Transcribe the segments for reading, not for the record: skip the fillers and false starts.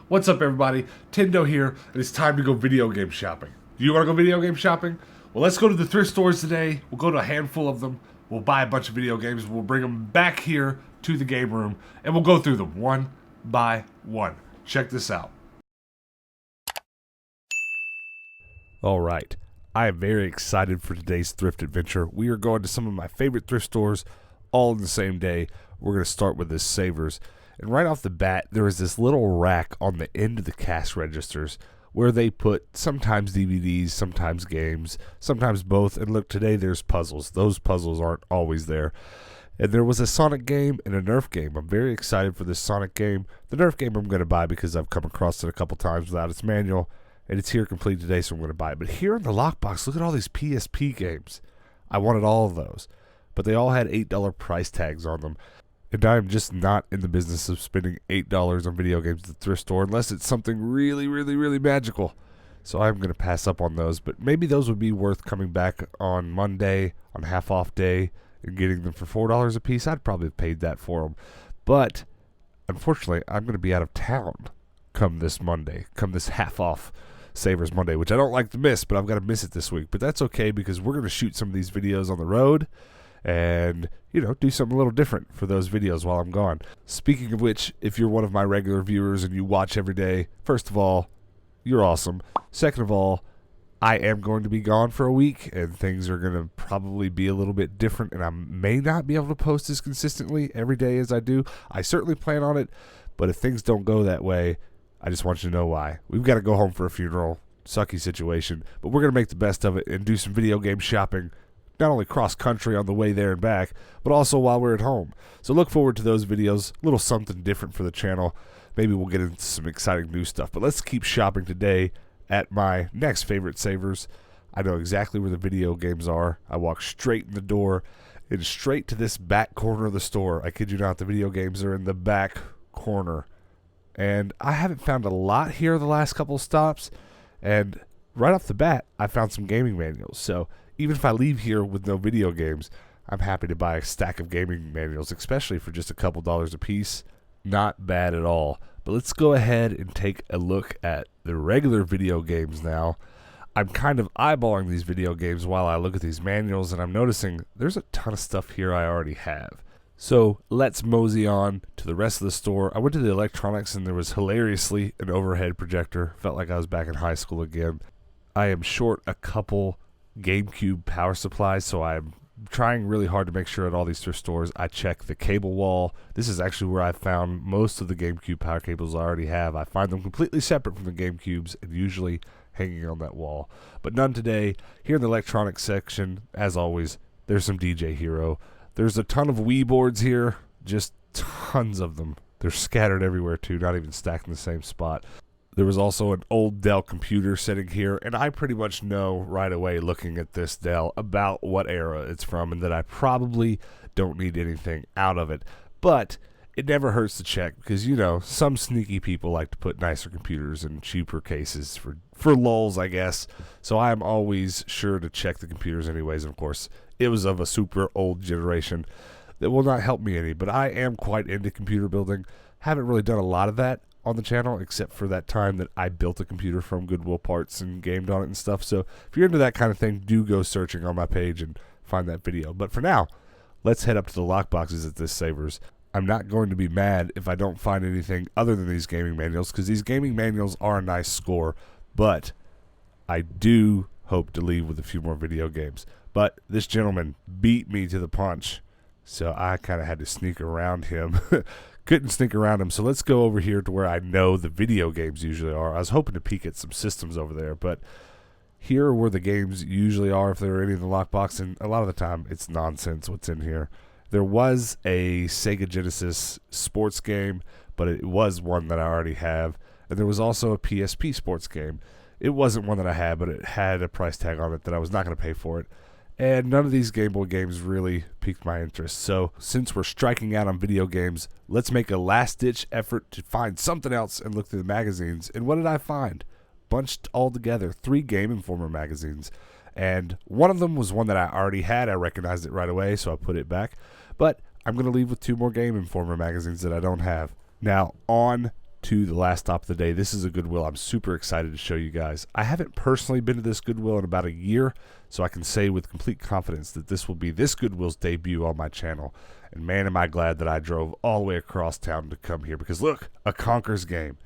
What's up, everybody? Tendo here, and it's time to go video game shopping. Do you want to go video game shopping? Well, let's go to the thrift stores today. We'll go to a handful of them. We'll buy a bunch of video games. We'll bring them back here to the game room, and we'll go through them one by one. Check this out. All right. I am very excited for today's thrift adventure. We are going to some of my favorite thrift stores all in the same day. We're going to start with this Savers. And right off the bat, there is this little rack on the end of the cash registers where they put sometimes DVDs, sometimes games, sometimes both. And look, today there's puzzles. Those puzzles aren't always there. And there was a Sonic game and a Nerf game. I'm very excited for this Sonic game. The Nerf game I'm going to buy because I've come across it a couple times without its manual. And it's here complete today, so I'm going to buy it. But here in the lockbox, look at all these PSP games. I wanted all of those. But they all had $8 price tags on them. And I am just not in the business of spending $8 on video games at the thrift store unless it's something really, really, really magical. So I'm going to pass up on those. But maybe those would be worth coming back on Monday, on half off day, and getting them for $4 a piece. I'd probably have paid that for them. But unfortunately, I'm going to be out of town come this Monday, come this half off Savers Monday, which I don't like to miss, but I've got to miss it this week. But that's okay because we're going to shoot some of these videos on the road and, do something a little different for those videos while I'm gone. Speaking of which, if you're one of my regular viewers and you watch every day, first of all, you're awesome. Second of all, I am going to be gone for a week, and things are going to probably be a little bit different, and I may not be able to post as consistently every day as I do. I certainly plan on it, but if things don't go that way, I just want you to know why. We've got to go home for a funeral. Sucky situation, but we're going to make the best of it and do some video game shopping, not only cross-country on the way there and back, but also while we're at home. So look forward to those videos, a little something different for the channel. Maybe we'll get into some exciting new stuff, but let's keep shopping today at my next favorite Savers. I know exactly where the video games are. I walk straight in the door and straight to this back corner of the store. I kid you not, the video games are in the back corner. And I haven't found a lot here the last couple stops, and right off the bat, I found some gaming manuals. So even if I leave here with no video games, I'm happy to buy a stack of gaming manuals, especially for just a couple dollars a piece. Not bad at all. But let's go ahead and take a look at the regular video games now. I'm kind of eyeballing these video games while I look at these manuals, and I'm noticing there's a ton of stuff here I already have. So let's mosey on to the rest of the store. I went to the electronics, and there was hilariously an overhead projector. Felt like I was back in high school again. I am short a couple GameCube power supplies, so I'm trying really hard to make sure at all these thrift stores I check the cable wall. This is actually where I found most of the GameCube power cables I already have. I find them completely separate from the GameCubes and usually hanging on that wall. But none today. Here in the electronics section, as always, there's some DJ Hero. There's a ton of Wii boards here, just tons of them. They're scattered everywhere too, not even stacked in the same spot. There was also an old Dell computer sitting here, and I pretty much know right away looking at this Dell about what era it's from and that I probably don't need anything out of it. But it never hurts to check because, some sneaky people like to put nicer computers in cheaper cases for lulz, I guess. So I am always sure to check the computers anyways. And of course, it was of a super old generation that will not help me any, but I am quite into computer building. Haven't really done a lot of that on the channel, except for that time that I built a computer from Goodwill parts and gamed on it and stuff. So if you're into that kind of thing, do go searching on my page and find that video. But for now, let's head up to the lockboxes at this Savers. I'm not going to be mad if I don't find anything other than these gaming manuals, because these gaming manuals are a nice score, but I do hope to leave with a few more video games. But this gentleman beat me to the punch, so I kind of had to sneak around him. Couldn't sneak around him, so let's go over here to where I know the video games usually are. I was hoping to peek at some systems over there, but here are where the games usually are if there are any in the lockbox, and a lot of the time it's nonsense what's in here. There was a Sega Genesis sports game, but it was one that I already have, and there was also a PSP sports game. It wasn't one that I had, but it had a price tag on it that I was not going to pay for it. And none of these Game Boy games really piqued my interest. So since we're striking out on video games, let's make a last-ditch effort to find something else and look through the magazines. And what did I find? Bunched all together, 3 Game Informer magazines. And one of them was one that I already had. I recognized it right away, so I put it back. But I'm going to leave with 2 more Game Informer magazines that I don't have. Now, on to the last stop of the day. This is a Goodwill I'm super excited to show you guys. I haven't personally been to this Goodwill in about a year, so I can say with complete confidence that this will be this Goodwill's debut on my channel. And man, am I glad that I drove all the way across town to come here, because look, a Conker's game.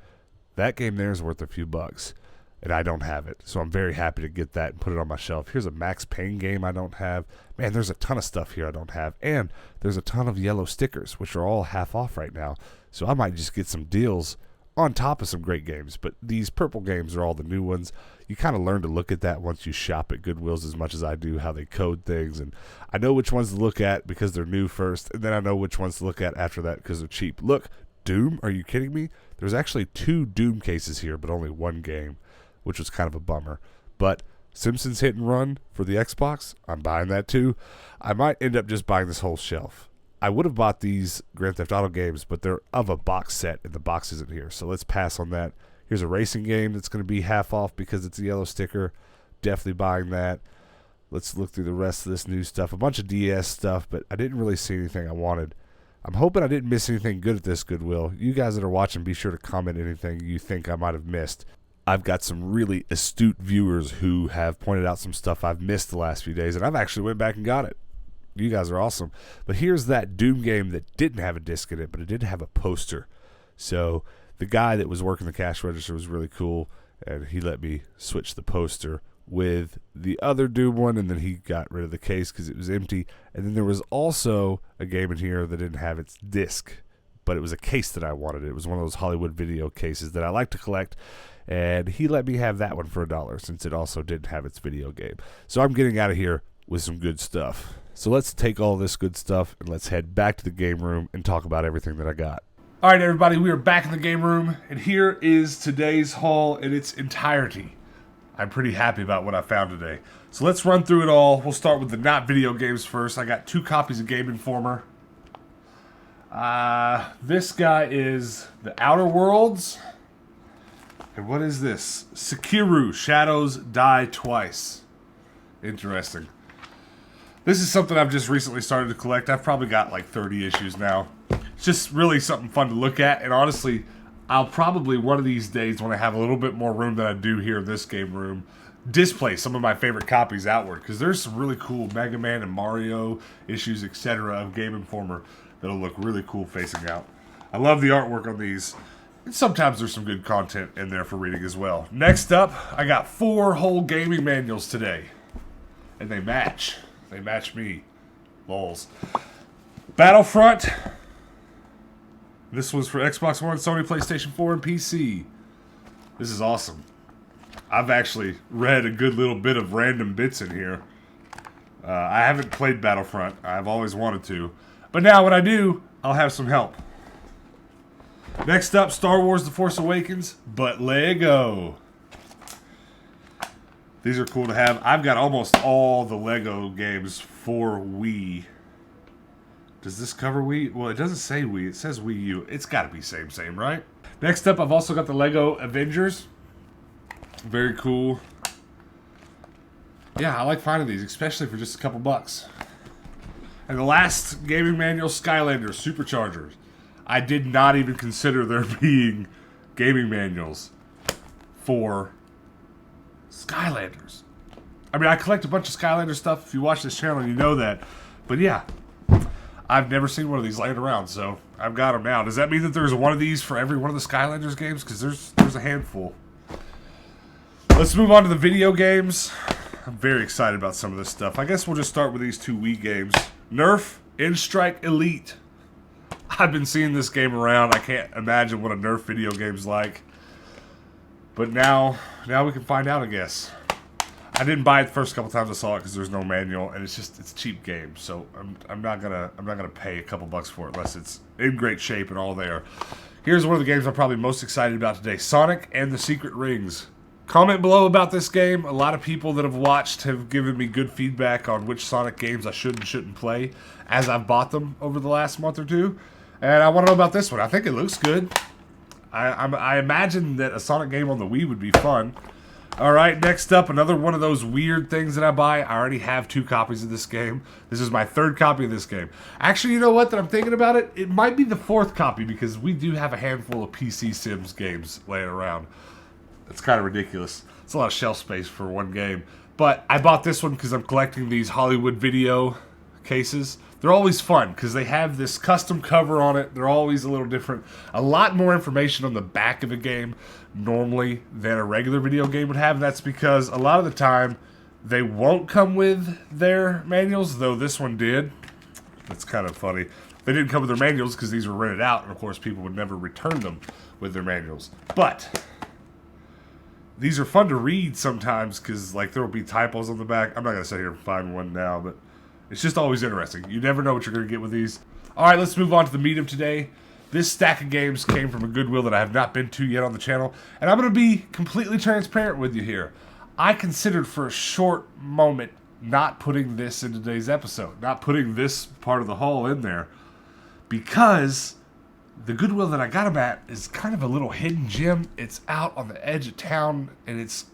That game there is worth a few bucks, and I don't have it. So I'm very happy to get that and put it on my shelf. Here's a Max Payne game I don't have. Man, there's a ton of stuff here I don't have. And there's a ton of yellow stickers, which are all half off right now. So I might just get some deals on top of some great games. But these purple games are all the new ones. You kind of learn to look at that once you shop at Goodwills as much as I do, how they code things. And I know which ones to look at because they're new first. And then I know which ones to look at after that because they're cheap. Look, Doom? Are you kidding me? There's actually 2 Doom cases here, but only 1 game, which was kind of a bummer. But Simpsons Hit and Run for the Xbox, I'm buying that too. I might end up just buying this whole shelf. I would have bought these Grand Theft Auto games, but they're of a box set, and the box isn't here, so let's pass on that. Here's a racing game that's going to be half off because it's a yellow sticker. Definitely buying that. Let's look through the rest of this new stuff. A bunch of DS stuff, but I didn't really see anything I wanted. I'm hoping I didn't miss anything good at this Goodwill. You guys that are watching, be sure to comment anything you think I might have missed. I've got some really astute viewers who have pointed out some stuff I've missed the last few days, and I've actually went back and got it. You guys are awesome. But here's that Doom game that didn't have a disc in it, but it did have a poster. So the guy that was working the cash register was really cool, and he let me switch the poster with the other Doom one, and then he got rid of the case because it was empty. And then there was also a game in here that didn't have its disc, but it was a case that I wanted. It was one of those Hollywood video cases that I like to collect, and he let me have that one for $1 since it also didn't have its video game. So I'm getting out of here with some good stuff. So let's take all this good stuff and let's head back to the game room and talk about everything that I got. All right, everybody, we are back in the game room, and here is today's haul in its entirety. I'm pretty happy about what I found today. So let's run through it all. We'll start with the not video games first. I got 2 copies of Game Informer. This guy is The Outer Worlds. And what is this? Sekiro, Shadows Die Twice. Interesting. This is something I've just recently started to collect. I've probably got like 30 issues now. It's just really something fun to look at. And honestly, I'll probably one of these days, when I have a little bit more room than I do here in this game room, display some of my favorite copies outward. Because there's some really cool Mega Man and Mario issues, etc. of Game Informer that'll look really cool facing out. I love the artwork on these. And sometimes there's some good content in there for reading as well. Next up, I got 4 whole gaming manuals today. And they match. They match me. Lols. Battlefront. This was for Xbox One, Sony PlayStation 4, and PC. This is awesome. I've actually read a good little bit of random bits in here. I haven't played Battlefront. I've always wanted to. But now when I do, I'll have some help. Next up, Star Wars The Force Awakens, but Lego. These are cool to have. I've got almost all the Lego games for Wii. Does this cover Wii? Well, it doesn't say Wii. It says Wii U. It's got to be same, right? Next up, I've also got the Lego Avengers. Very cool. Yeah, I like finding these, especially for just a couple bucks. And the last gaming manual, Skylanders Superchargers. I did not even consider there being gaming manuals for Skylanders. I mean, I collect a bunch of Skylanders stuff. If you watch this channel, you know that. But yeah, I've never seen one of these laying around, so I've got them now. Does that mean that there's one of these for every one of the Skylanders games? Because there's a handful. Let's move on to the video games. I'm very excited about some of this stuff. I guess we'll just start with these 2 Wii games. Nerf N-Strike Elite. I've been seeing this game around. I can't imagine what a Nerf video game's like. But now we can find out, I guess. I didn't buy it the first couple times I saw it because there's no manual, and it's a cheap game. So I'm not gonna pay a couple bucks for it unless it's in great shape and all there. Here's one of the games I'm probably most excited about today: Sonic and the Secret Rings. Comment below about this game. A lot of people that have watched have given me good feedback on which Sonic games I should and shouldn't play as I've bought them over the last month or 2. And I want to know about this one. I think it looks good. I imagine that a Sonic game on the Wii would be fun. All right, next up, another one of those weird things that I buy. I already have 2 copies of this game. This is my 3rd copy of this game. Actually, you know what? That I'm thinking about it, it might be the 4th copy because we do have a handful of PC Sims games laying around. It's kind of ridiculous. It's a lot of shelf space for one game. But I bought this one because I'm collecting these Hollywood video cases. They're always fun because they have this custom cover on it. They're always a little different. A lot more information on the back of a game normally than a regular video game would have. And that's because a lot of the time they won't come with their manuals, though this one did. That's kind of funny. They didn't come with their manuals because these were rented out, and of course people would never return them with their manuals. But these are fun to read sometimes because like there will be typos on the back. I'm not going to sit here and find one now, but it's just always interesting. You never know what you're going to get with these. All right, let's move on to the meat of today. This stack of games came from a Goodwill that I have not been to yet on the channel. And I'm going to be completely transparent with you here. I considered for a short moment not putting this in today's episode. Not putting this part of the haul in there. Because the Goodwill that I got them at is kind of a little hidden gem. It's out on the edge of town. And it's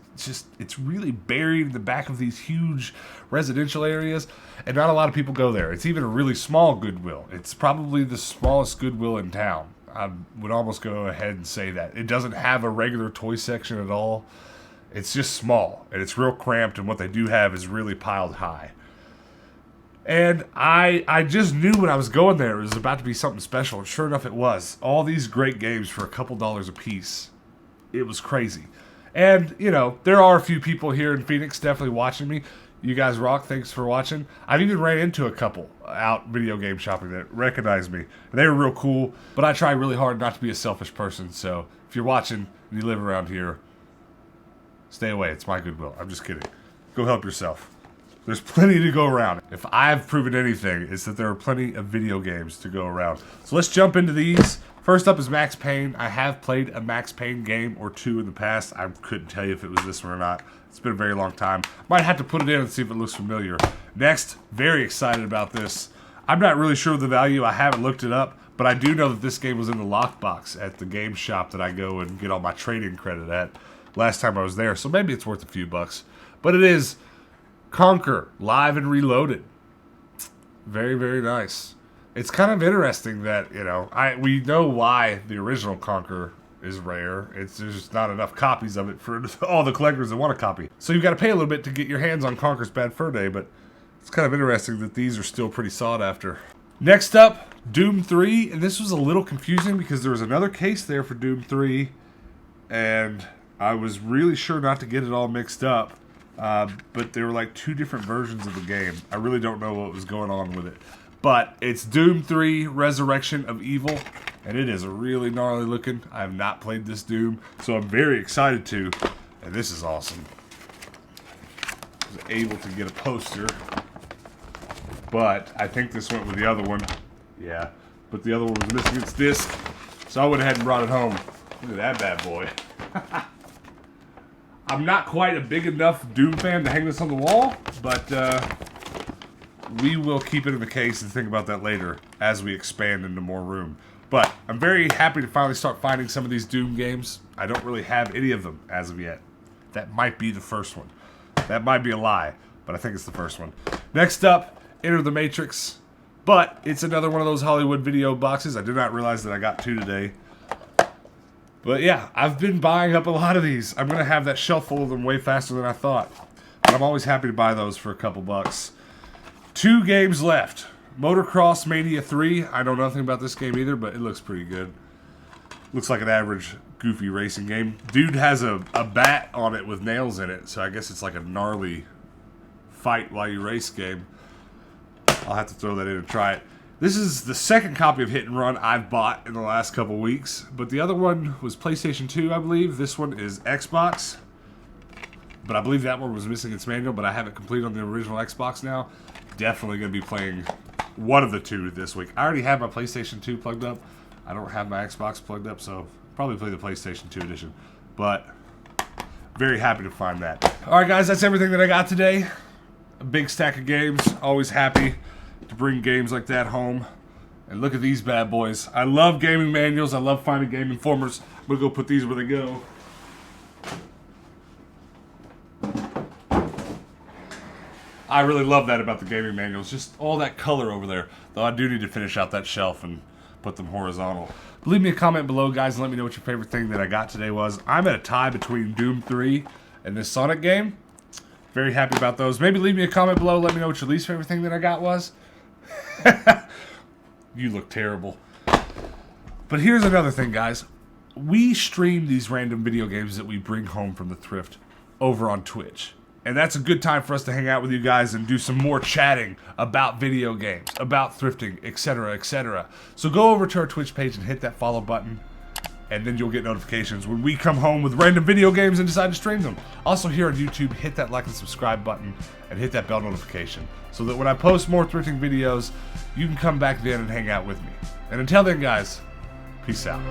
really buried in the back of these huge residential areas, and not a lot of people go there. It's even a really small Goodwill. It's probably the smallest Goodwill in town. I would almost go ahead and say that. It doesn't have a regular toy section at all. It's just small, and it's real cramped, and what they do have is really piled high. And I just knew when I was going there it was about to be something special, and sure enough it was. All these great games for a couple dollars a piece. It was crazy. And, you know, there are a few people here in Phoenix definitely watching me. You guys rock. Thanks for watching. I've even ran into a couple out video game shopping that recognized me. And they were real cool, but I try really hard not to be a selfish person. So if you're watching and you live around here, stay away. It's my Goodwill. I'm just kidding. Go help yourself. There's plenty to go around. If I've proven anything, it's that there are plenty of video games to go around. So let's jump into these. First up is Max Payne. I have played a Max Payne game or 2 in the past. I couldn't tell you if it was this one or not. It's been a very long time. Might have to put it in and see if it looks familiar. Next, very excited about this. I'm not really sure of the value. I haven't looked it up, but I do know that this game was in the lockbox at the game shop that I go and get all my trading credit at last time I was there. So maybe it's worth a few bucks. But it is Conker, Live and Reloaded. Very, very nice. It's kind of interesting that, you know, we know why the original Conker is rare. There's just not enough copies of it for all the collectors that want a copy. So you've got to pay a little bit to get your hands on Conker's Bad Fur Day, but it's kind of interesting that these are still pretty sought after. Next up, Doom 3, and this was a little confusing because there was another case there for Doom 3, and I was really sure not to get it all mixed up, but there were like 2 different versions of the game. I really don't know what was going on with it. But it's Doom 3 Resurrection of Evil, and it is a really gnarly looking. I have not played this Doom, so I'm very excited to, and this is awesome. I was able to get a poster, but I think this went with the other one. Yeah, but the other one was missing its disc, so I went ahead and brought it home. Look at that bad boy. I'm not quite a big enough Doom fan to hang this on the wall, but we will keep it in the case and think about that later as we expand into more room. But I'm very happy to finally start finding some of these Doom games. I don't really have any of them as of yet. That might be the first one. That might be a lie, but I think it's the first one. Next up, Enter the Matrix. But it's another one of those Hollywood video boxes. I did not realize that I got 2 today. But yeah, I've been buying up a lot of these. I'm going to have that shelf full of them way faster than I thought. But I'm always happy to buy those for a couple bucks. 2 games left. Motocross Mania 3. I know nothing about this game either, but it looks pretty good. Looks like an average, goofy racing game. Dude has a bat on it with nails in it, so I guess it's like a gnarly fight while you race game. I'll have to throw that in and try it. This is the second copy of Hit and Run I've bought in the last couple weeks, but the other one was PlayStation 2, I believe. This one is Xbox, but I believe that one was missing its manual, but I have it complete on the original Xbox now. Definitely going to be playing one of the 2 this week. I already have my PlayStation 2 plugged up. I don't have my Xbox plugged up, so probably play the PlayStation 2 edition. But very happy to find that. Alright guys, that's everything that I got today. A big stack of games. Always happy to bring games like that home. And look at these bad boys. I love gaming manuals. I love finding Game Informers. I'm going to go put these where they go. I really love that about the gaming manuals, just all that color over there. Though I do need to finish out that shelf and put them horizontal. Leave me a comment below, guys, and let me know what your favorite thing that I got today was. I'm at a tie between Doom 3 and this Sonic game. Very happy about those. Maybe leave me a comment below, let me know what your least favorite thing that I got was. You look terrible. But here's another thing, guys. We stream these random video games that we bring home from the thrift over on Twitch. And that's a good time for us to hang out with you guys and do some more chatting about video games, about thrifting, etc., etc. So go over to our Twitch page and hit that follow button, and then you'll get notifications when we come home with random video games and decide to stream them. Also here on YouTube, hit that like and subscribe button and hit that bell notification so that when I post more thrifting videos, you can come back then and hang out with me. And until then, guys, peace out.